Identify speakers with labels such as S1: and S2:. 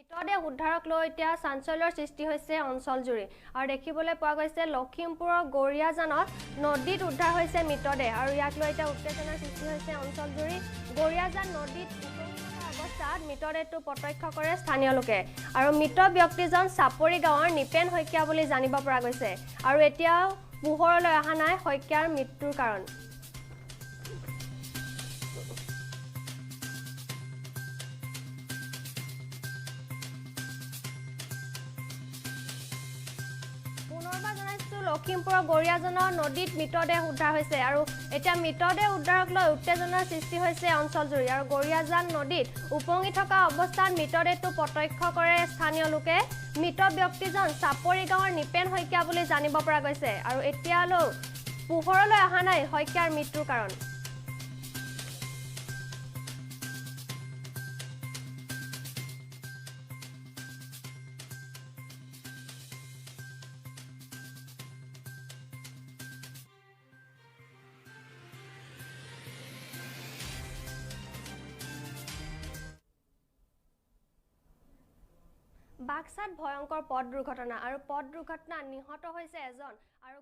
S1: মৃতদেহ উদ্ধাৰক লৈ এতিয়া চাঞ্চল্যৰ সৃষ্টি হৈছে অঞ্চলজুৰি আৰু দেখিবলৈ পোৱা গৈছে লখিমপুৰৰ গৰিয়াজানত নদীত উদ্ধাৰ হৈছে মৃতদেহ আৰু ইয়াক লৈ এতিয়া উত্তেজনাৰ সৃষ্টি হৈছে অঞ্চলজুৰি গৰিয়াজান নদীত অৱস্থাত মৃতদেহটো প্ৰত্যক্ষ কৰে স্থানীয় লোকে আৰু মৃত ব্যক্তিজন চাপৰি গাঁৱৰ নিপেন শইকীয়া বুলি জানিব পৰা গৈছে আৰু এতিয়াও পোহৰলৈ অহা নাই শইকীয়াৰ মৃত্যুৰ কাৰণ। পুনৰবাৰ জনাইছো লখিমপুৰৰ গৰিয়াজানৰ নদীত মৃতদেহ উদ্ধাৰ হৈছে আৰু এতিয়া মৃতদেহ উদ্ধাৰক লৈ উত্তেজনাৰ সৃষ্টি হৈছে অঞ্চলজুৰি আৰু গৰিয়াজান নদীত উপঙি থকা অৱস্থাত মৃতদেহটো প্ৰত্যক্ষ কৰে স্থানীয় লোকে। মৃত ব্যক্তিজন চাপৰি গাঁৱৰ নিপেন শইকীয়া বুলি জানিব পৰা গৈছে আৰু এতিয়ালৈ পোহৰলৈ অহা নাই শইকীয়াৰ মৃত্যুৰ কাৰণ। বাক্সাত ভয়ংকৰ পথ দুৰ্ঘটনা আৰু পথ দুৰ্ঘটনাত নিহত হৈছে এজন আৰু